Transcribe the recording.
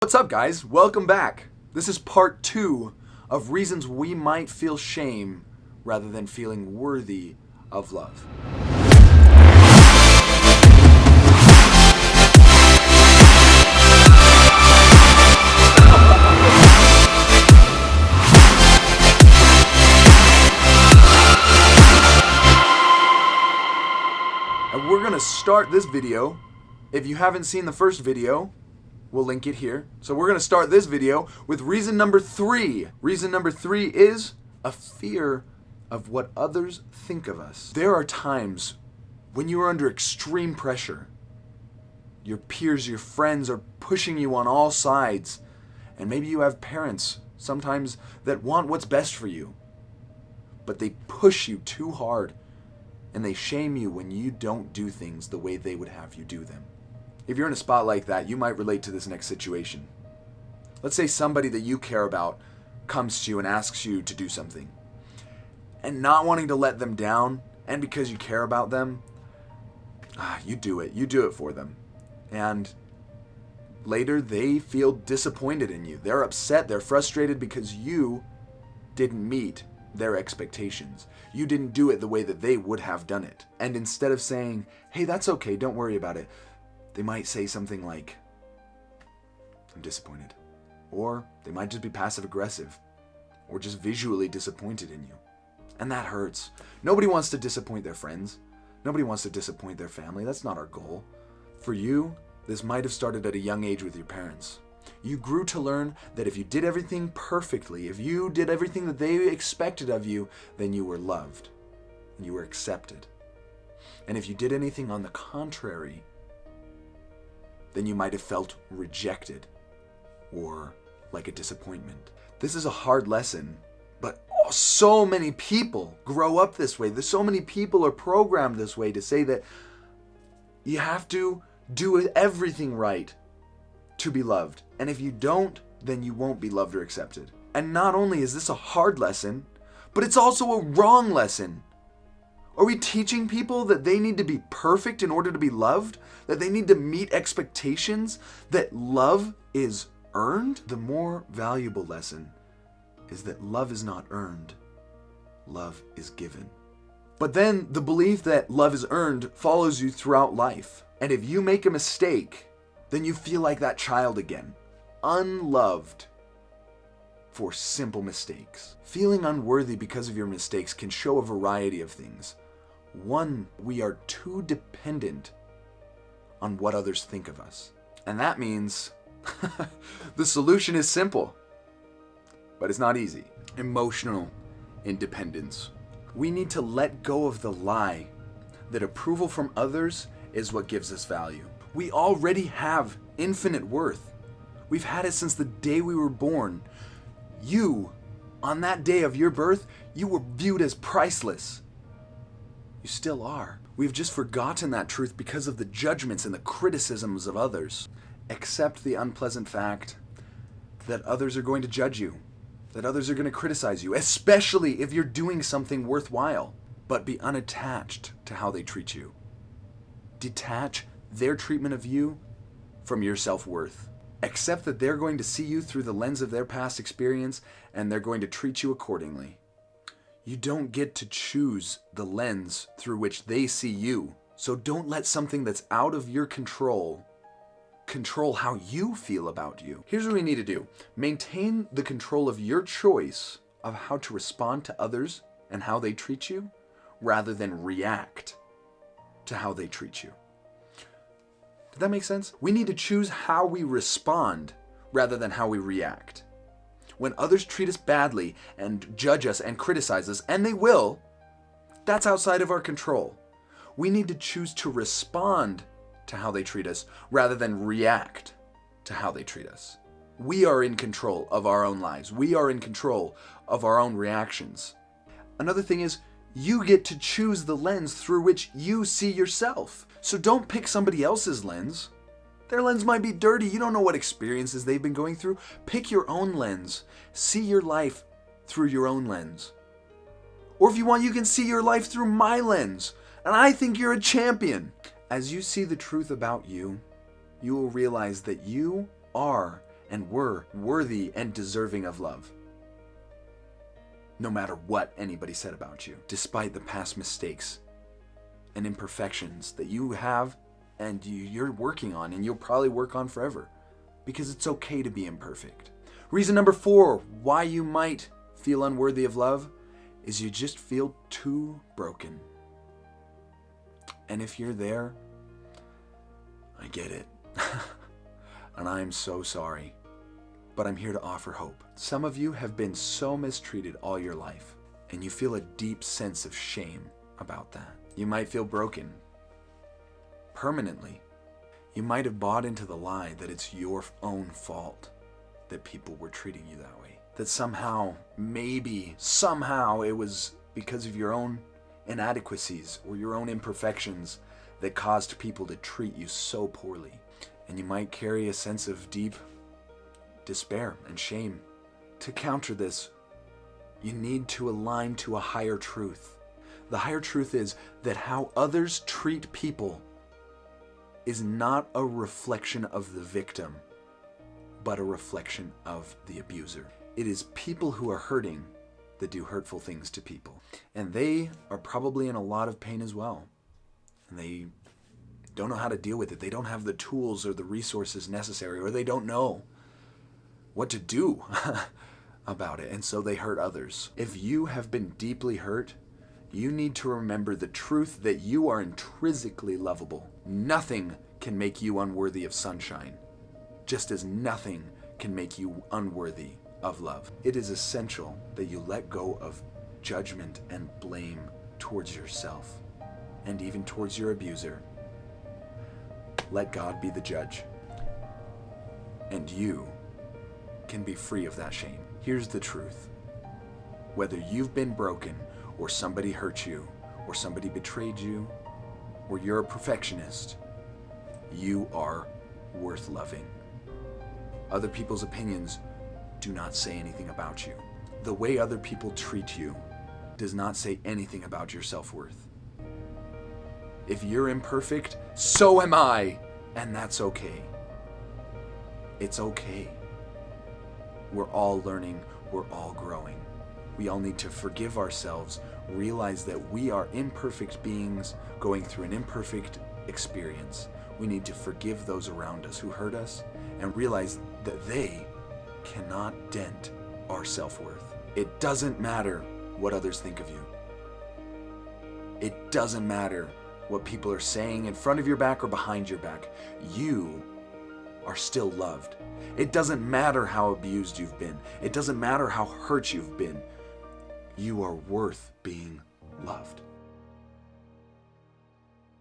What's up, guys? Welcome back. This is part 2 of reasons we might feel shame rather than feeling worthy of love. And we're going to start this video. If you haven't seen the first video, we'll link it here. So we're going to start this video with reason number 3. Reason number 3 is a fear of what others think of us. There are times when you are under extreme pressure. Your peers, your friends are pushing you on all sides. And maybe you have parents sometimes that want what's best for you. But they push you too hard. And they shame you when you don't do things the way they would have you do them. If you're in a spot like that, you might relate to this next situation. Let's say somebody that you care about comes to you and asks you to do something. And not wanting to let them down, and because you care about them, you do it. You do it for them. And later they feel disappointed in you. They're upset, they're frustrated because you didn't meet their expectations. You didn't do it the way that they would have done it. And instead of saying, hey, that's okay, don't worry about it, they might say something like, I'm disappointed. Or they might just be passive aggressive, or just visually disappointed in you. And that hurts. Nobody wants to disappoint their friends. Nobody wants to disappoint their family. That's not our goal. For you, this might have started at a young age with your parents. You grew to learn that if you did everything perfectly, if you did everything that they expected of you, then you were loved and you were accepted. And if you did anything on the contrary, then you might have felt rejected or like a disappointment. This is a hard lesson, but so many people grow up this way. There's so many people are programmed this way to say that you have to do everything right to be loved. And if you don't, then you won't be loved or accepted. And not only is this a hard lesson, but it's also a wrong lesson. Are we teaching people that they need to be perfect in order to be loved? That they need to meet expectations? That love is earned? The more valuable lesson is that love is not earned. Love is given. But then the belief that love is earned follows you throughout life. And if you make a mistake, then you feel like that child again, unloved for simple mistakes. Feeling unworthy because of your mistakes can show a variety of things. One, we are too dependent on what others think of us. And that means the solution is simple, but it's not easy. Emotional independence. We need to let go of the lie that approval from others is what gives us value. We already have infinite worth. We've had it since the day we were born. You, on that day of your birth, you were viewed as priceless. You still are. We've just forgotten that truth because of the judgments and the criticisms of others. Accept the unpleasant fact that others are going to judge you, that others are going to criticize you, especially if you're doing something worthwhile. But be unattached to how they treat you. Detach their treatment of you from your self-worth. Accept that they're going to see you through the lens of their past experience and they're going to treat you accordingly. You don't get to choose the lens through which they see you. So don't let something that's out of your control how you feel about you. Here's what we need to do. Maintain the control of your choice of how to respond to others and how they treat you rather than react to how they treat you. Did that make sense? We need to choose how we respond rather than how we react. When others treat us badly and judge us and criticize us, and they will, that's outside of our control. We need to choose to respond to how they treat us rather than react to how they treat us. We are in control of our own lives. We are in control of our own reactions. Another thing is, you get to choose the lens through which you see yourself. So don't pick somebody else's lens. Their lens might be dirty. You don't know what experiences they've been going through. Pick your own lens. See your life through your own lens. Or if you want, you can see your life through my lens. And I think you're a champion. As you see the truth about you, you will realize that you are and were worthy and deserving of love. No matter what anybody said about you, despite the past mistakes and imperfections that you have and you're working on, and you'll probably work on forever, because it's okay to be imperfect. Reason number 4 why you might feel unworthy of love is you just feel too broken. And if you're there, I get it. And I'm so sorry. But I'm here to offer hope. Some of you have been so mistreated all your life, and you feel a deep sense of shame about that. You might feel broken permanently. You might have bought into the lie that it's your own fault that people were treating you that way. That somehow, somehow it was because of your own inadequacies or your own imperfections that caused people to treat you so poorly. And you might carry a sense of deep despair and shame. To counter this, you need to align to a higher truth. The higher truth is that how others treat people is not a reflection of the victim, but a reflection of the abuser. It is people who are hurting that do hurtful things to people. And they are probably in a lot of pain as well. And they don't know how to deal with it. They don't have the tools or the resources necessary, or they don't know what to do about it. And so they hurt others. If you have been deeply hurt, you need to remember the truth that you are intrinsically lovable. Nothing can make you unworthy of sunshine, just as nothing can make you unworthy of love. It is essential that you let go of judgment and blame towards yourself and even towards your abuser. Let God be the judge, and you can be free of that shame. Here's the truth. Whether you've been broken, or somebody hurt you, or somebody betrayed you, or you're a perfectionist, you are worth loving. Other people's opinions do not say anything about you. The way other people treat you does not say anything about your self-worth. If you're imperfect, so am I, and that's okay. It's okay. We're all learning, we're all growing. We all need to forgive ourselves, realize that we are imperfect beings going through an imperfect experience. We need to forgive those around us who hurt us and realize that they cannot dent our self-worth. It doesn't matter what others think of you. It doesn't matter what people are saying in front of your back or behind your back. You are still loved. It doesn't matter how abused you've been. It doesn't matter how hurt you've been. You are worth being loved.